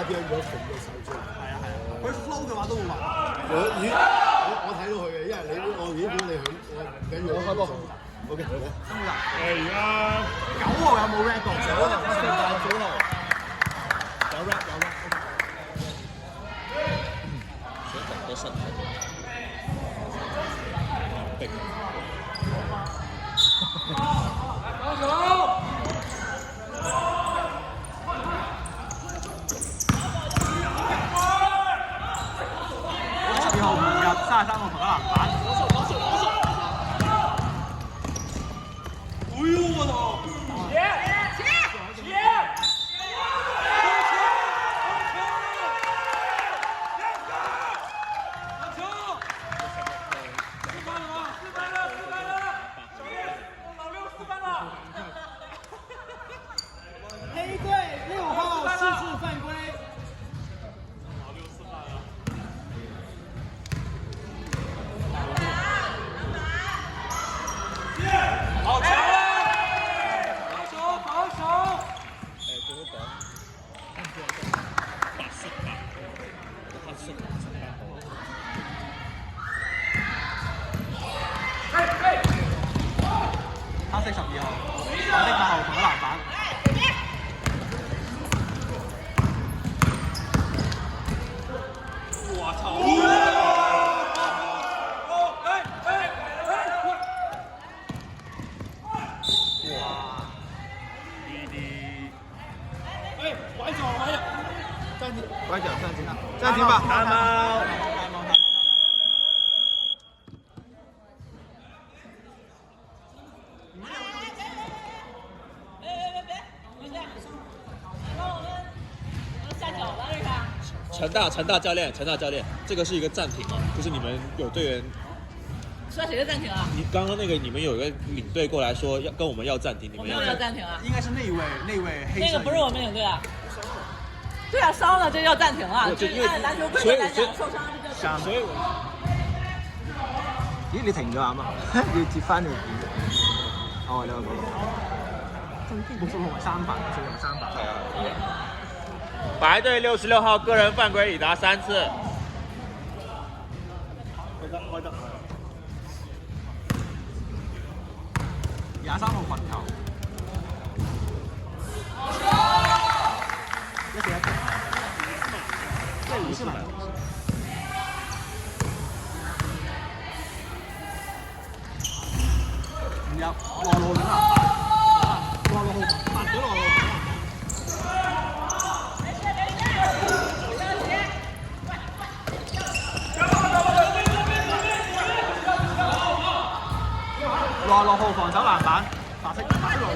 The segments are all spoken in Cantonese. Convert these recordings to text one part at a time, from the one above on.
啲如果揈嘅手出嚟。係啊係啊，佢 flow 嘅話都會滑。我睇到佢嘅，因為你我已經幫你響我唔緊要，我開波。OK，好。辛苦啦。而家9號有冇 rap 過？九號聖誕早號有 rap 有 rap。想揼多身體。逼。12號唔入，33號同一籃板。哎呦我操！黑队6号4次犯规。好球！防守防守！最好講白色白，黑色18號。黑色12號，白色8號同一籃板。我操！乖脚暂停了，暂停吧。單貓。陈大教练，这个是一个暂停啊，就是你们有队员。说谁的暂停啊？你刚刚那个你们有一个领队过来说要跟我们要暂停，你我没有们要要暂停啊。应该是那位黑色。那个不是我们领队啊。对啊，伤了这要暂停了，就按篮球规则来讲，受伤这叫。所以咦，你停咗啊嘛？要接翻條片。哦，你話嗰度。6號係3白，最後3白。係啊。白队66号个人犯规已达3次。開得。23號罰球。1-1。即係胡思文。唔入，內路點啊？內路號發咗內路。6號防守籃板，白色擺落嚟。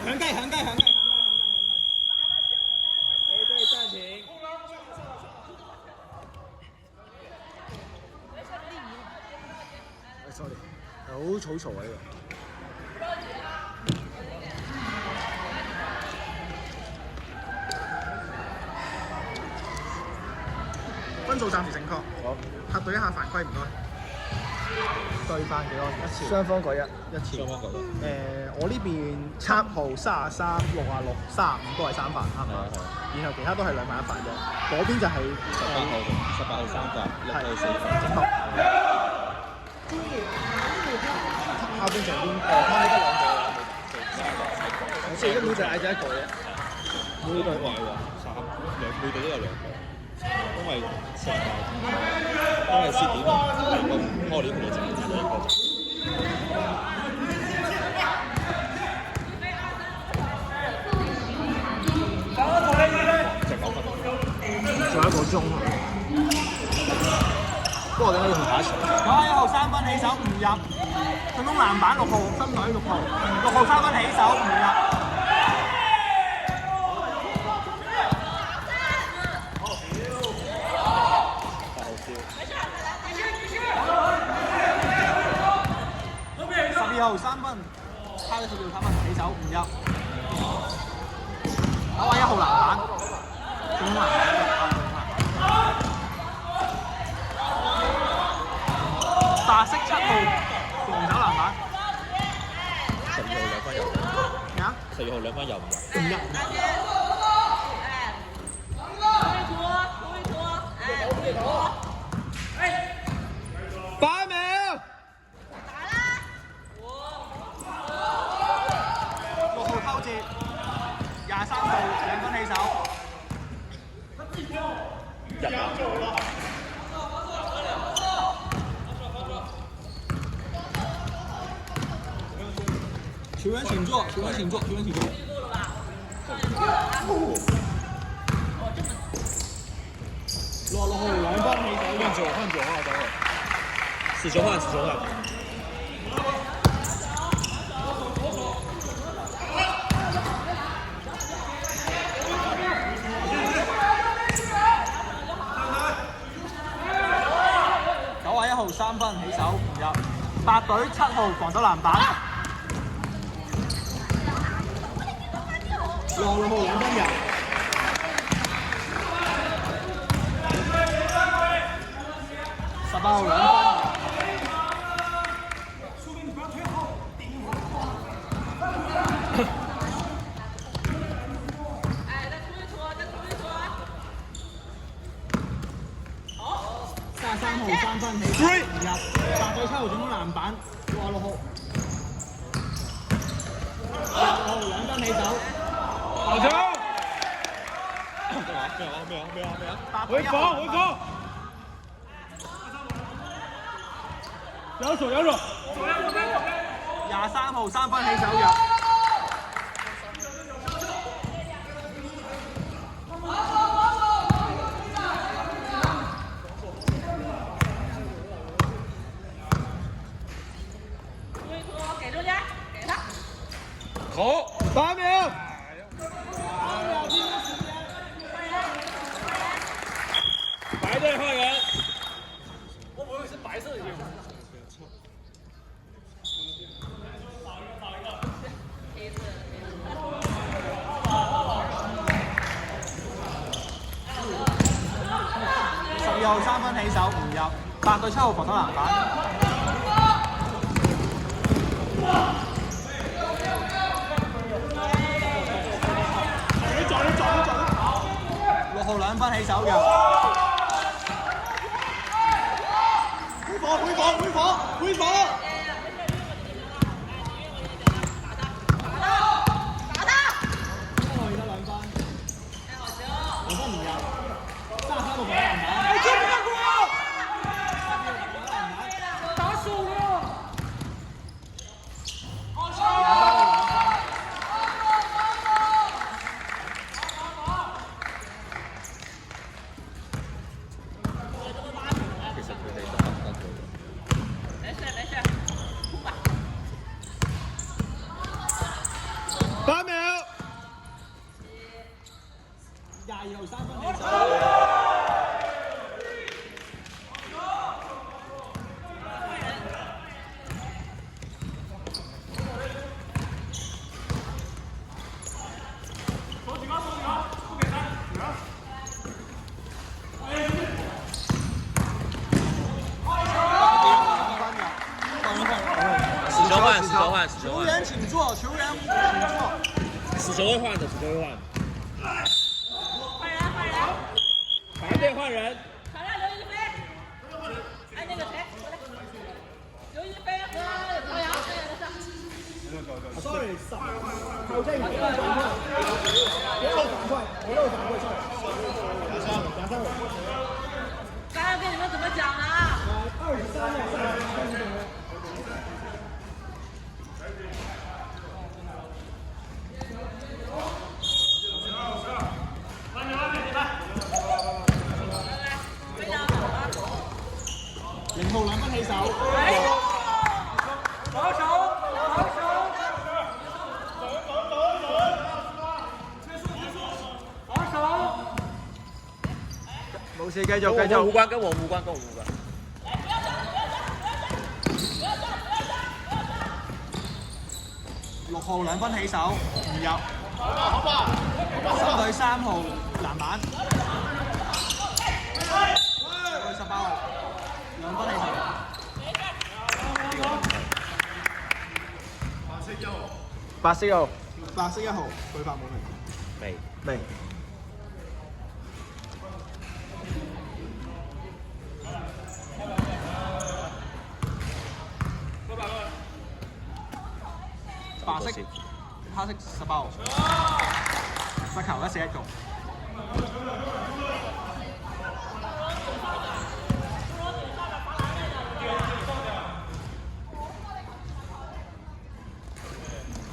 響雞。黑队暂停。sorry，好草嘈啊呢個。分數暫時正確。好，核對一下犯規唔該。對犯幾多？1次。雙方各一次。雙方各一。我呢邊7號33、66、35都係3犯，啱唔啱？然後其他都係2犯1犯啫。嗰邊就係18號3犯，6號4犯。正確。後邊上邊後邊得2個。所以一秒就嗌咗1個啫。每隊話每隊都有2個，因為試點2個開年佢哋就係只有1個。仲有1個鐘。不過我哋可以同下一場。91號3分起手唔入，進攻籃板6號，新隊6號，6號3分起手唔入。號3分，差咗10秒3分，起手唔入。9位1號籃板，中籃。白色7號防守籃板。12號2分入。咩啊12號2分入唔入？唔入。8秒。6號偷截，23號2分起手。入啊！球员请坐，球员请坐，球员请坐。6號2分起手。換九號，等會。死球換，死球換。9位1號3分起手唔入。白隊7號防守籃板。6號2分入。18號2分。33號3分起手唔入。白隊7號總攻籃板。6號2分起手。好球！沒有！回防！搖手！23號3分起手入。好8秒。白队换人。12號3分起手唔入。白隊7號防守籃板。6號2分起手入。回防！8秒。22號3分起手。球员请坐，球员请坐。死球会换的，死球会换。换人。白队换人。好了，刘一飞。哎，那个谁，过来。刘一飞和曹阳这样的上。Sorry， 球證唔該反快，一路反快，23號。刚刚跟你们怎么讲的啊23號3分。0號2分起手。防守。冇事，繼續。無關，跟我無關。6號2分起手唔入，新隊3號籃板，對18號2分起手。白色1號對法冇嚟。未。白色、黑色18號，罰球1射1中。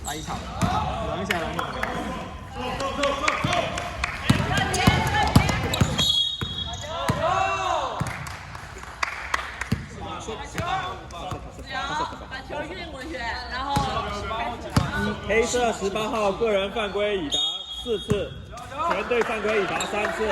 第二球2射2中。把球运过去，然后。黑色18号个人犯规已达4次，全队犯规已达3次。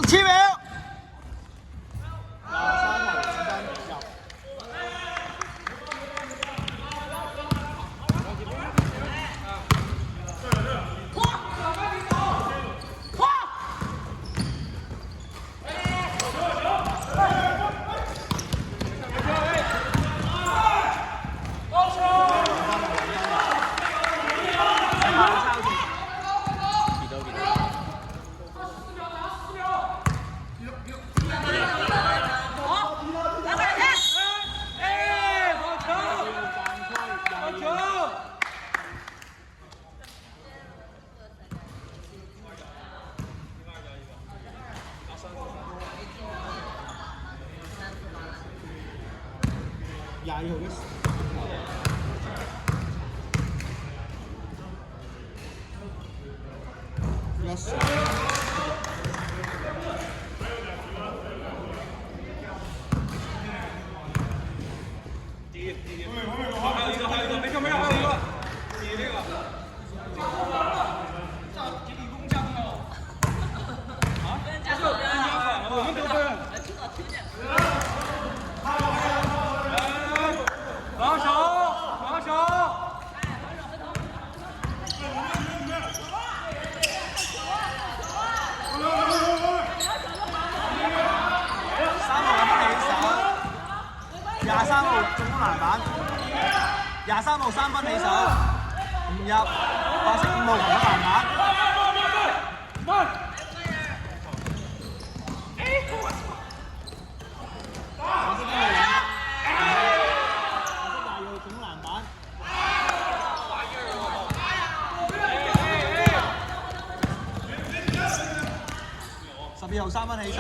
7秒。22號23號進攻籃板，23號3分起手唔入，白色5號同咗籃板。12號3分起手。